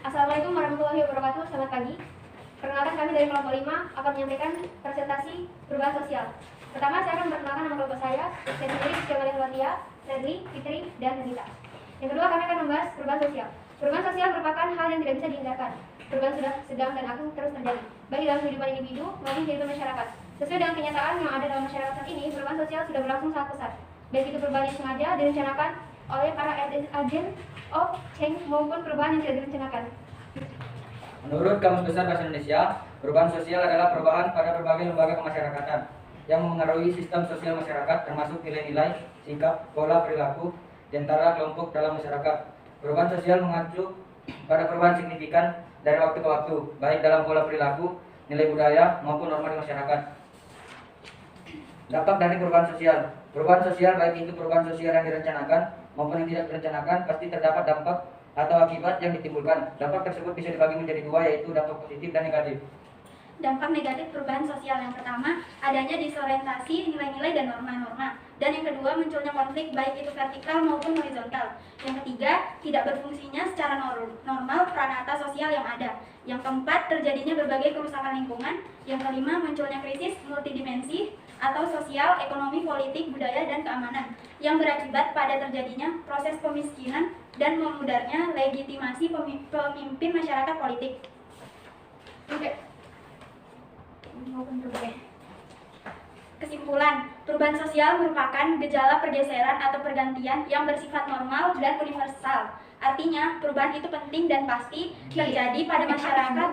Assalamualaikum warahmatullahi wabarakatuh. Selamat pagi. Perkenalkan, kami dari kelompok 5 akan menyampaikan presentasi perubahan sosial. Pertama, saya akan memperkenalkan nama kelompok saya sendiri, Syawalin Watia, Redli, Fitri, dan Nita. Yang kedua, kami akan membahas perubahan sosial. Perubahan sosial merupakan hal yang tidak bisa dihindarkan. Perubahan sudah sedang dan akan terus terjadi, baik dalam kehidupan individu maupun kehidupan masyarakat. Sesuai dengan kenyataan yang ada dalam masyarakat saat ini, perubahan sosial sudah berlangsung sangat pesat. Baik itu perubahan yang sengaja direncanakan oleh para agen of change maupun perubahan yang tidak direncanakan. Menurut Kamus Besar Bahasa Indonesia, perubahan sosial adalah perubahan pada berbagai lembaga kemasyarakatan yang memengaruhi sistem sosial masyarakat, termasuk nilai-nilai, sikap, pola perilaku di antara kelompok dalam masyarakat. Perubahan sosial mengacu pada perubahan signifikan dari waktu ke waktu, baik dalam pola perilaku, nilai budaya, maupun norma di masyarakat. Dampak dari perubahan sosial. Perubahan sosial, baik itu perubahan sosial yang direncanakan maupun yang tidak direncanakan, pasti terdapat dampak atau akibat yang ditimbulkan. Dampak tersebut bisa dibagi menjadi dua, yaitu dampak positif dan negatif. Dampak negatif perubahan sosial yang pertama, adanya disorientasi nilai-nilai dan norma-norma. Dan yang kedua, munculnya konflik baik itu vertikal maupun horizontal. Yang ketiga, tidak berfungsinya secara normal peranata sosial yang ada. Yang keempat, terjadinya berbagai kerusakan lingkungan. Yang kelima, munculnya krisis multidimensi atau sosial, ekonomi, politik, budaya, dan keamanan yang berakibat pada terjadinya proses pemiskinan dan memudarnya legitimasi pemimpin masyarakat politik. Kesimpulan, perubahan sosial merupakan gejala pergeseran atau pergantian yang bersifat normal dan universal. Artinya, perubahan itu penting dan pasti terjadi pada masyarakat.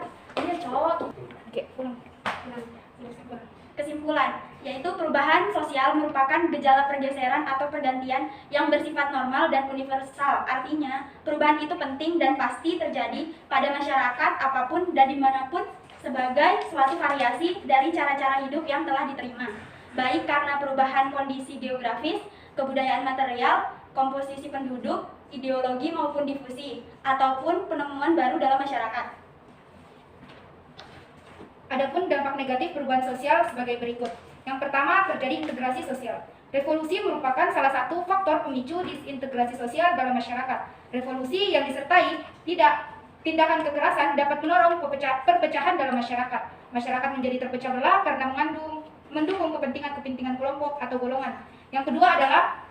Kesimpulan, yaitu perubahan sosial merupakan gejala pergeseran atau pergantian yang bersifat normal dan universal. Artinya, perubahan itu penting dan pasti terjadi pada masyarakat apapun dan dimanapun sebagai suatu variasi dari cara-cara hidup yang telah diterima, baik karena perubahan kondisi geografis, kebudayaan material, komposisi penduduk, ideologi maupun difusi, ataupun penemuan baru dalam masyarakat. Adapun dampak negatif perubahan sosial sebagai berikut. Yang pertama, terjadi integrasi sosial. Revolusi merupakan salah satu faktor pemicu disintegrasi sosial dalam masyarakat. Revolusi yang disertai tindakan kekerasan dapat mendorong perpecahan dalam masyarakat. Masyarakat menjadi terpecah belah karena mendukung kepentingan kelompok atau golongan. Yang kedua adalah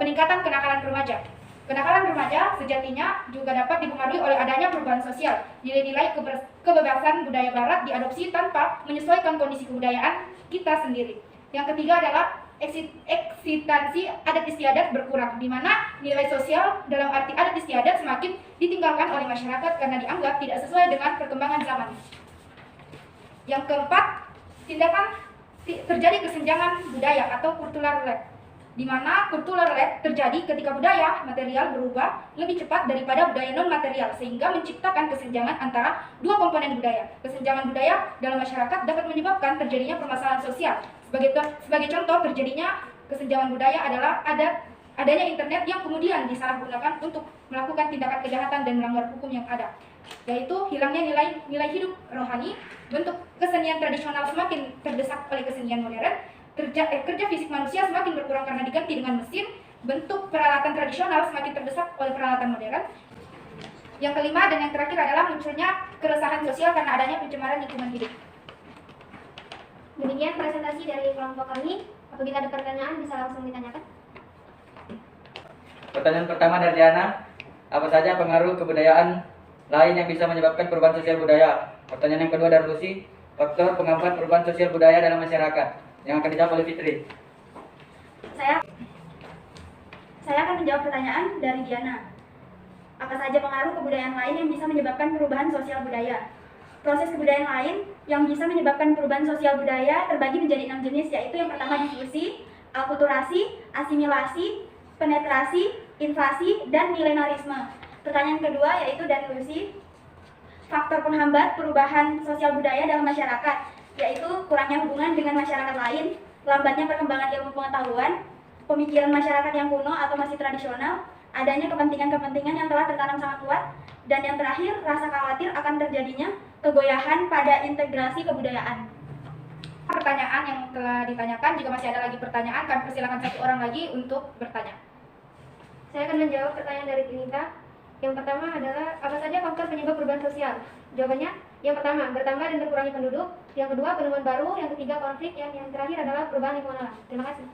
peningkatan kenakalan remaja. Kenakalan remaja sejatinya juga dapat dipengaruhi oleh adanya perubahan sosial. Nilai-nilai kebebasan budaya barat diadopsi tanpa menyesuaikan kondisi kebudayaan kita sendiri. Yang ketiga adalah eksitansi adat istiadat berkurang, di mana nilai sosial dalam arti adat istiadat semakin ditinggalkan oleh masyarakat karena dianggap tidak sesuai dengan perkembangan zaman. Yang keempat, terjadi kesenjangan budaya atau cultural lag, di mana cultural lag terjadi ketika budaya material berubah lebih cepat daripada budaya non material, sehingga menciptakan kesenjangan antara dua komponen budaya. Kesenjangan budaya dalam masyarakat dapat menyebabkan terjadinya permasalahan sosial. Sebagai contoh terjadinya kesenjangan budaya adalah adanya internet yang kemudian disalahgunakan untuk melakukan tindakan kejahatan dan melanggar hukum yang ada, yaitu hilangnya nilai hidup rohani, bentuk kesenian tradisional semakin terdesak oleh kesenian modern, kerja fisik manusia semakin berkurang karena diganti dengan mesin, bentuk peralatan tradisional semakin terdesak oleh peralatan modern. Yang kelima dan yang terakhir adalah munculnya keresahan sosial karena adanya pencemaran lingkungan hidup. Demikian presentasi dari kelompok kami. Apabila ada pertanyaan bisa langsung ditanyakan. Pertanyaan pertama dari Diana, apa saja pengaruh kebudayaan lain yang bisa menyebabkan perubahan sosial budaya? Pertanyaan yang kedua dari Lucy, faktor penghambat perubahan sosial budaya dalam masyarakat, yang akan dijawab oleh Fitri. Saya akan menjawab pertanyaan dari Diana. Apa saja pengaruh kebudayaan lain yang bisa menyebabkan perubahan sosial budaya? Proses kebudayaan lain yang bisa menyebabkan perubahan sosial budaya terbagi menjadi 6 jenis, yaitu yang pertama difusi, akulturasi, asimilasi, penetrasi, invasi, dan milenarisme. Pertanyaan kedua yaitu dari Lucy, faktor penghambat perubahan sosial budaya dalam masyarakat, yaitu kurangnya hubungan dengan masyarakat lain, lambatnya perkembangan ilmu pengetahuan, pemikiran masyarakat yang kuno atau masih tradisional, adanya kepentingan-kepentingan yang telah tertanam sangat kuat, dan yang terakhir, rasa khawatir akan terjadinya kegoyahan pada integrasi kebudayaan. Pertanyaan yang telah ditanyakan, jika masih ada lagi pertanyaan, kami persilakan satu orang lagi untuk bertanya. Saya akan menjawab pertanyaan dari Nita. Yang pertama adalah apa saja faktor penyebab perubahan perubahan sosial? Jawabannya, yang pertama, bertambah dan berkurangnya penduduk. Yang kedua, penemuan baru. Yang ketiga, konflik. Yang terakhir adalah perubahan lingkungan alam. Terima kasih.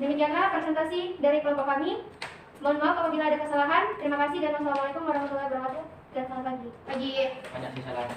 Demikianlah presentasi dari kelompok kami. Mohon maaf apabila ada kesalahan. Terima kasih dan wassalamualaikum warahmatullahi wabarakatuh. Dan selamat pagi. Pagi. Banyak sih salah.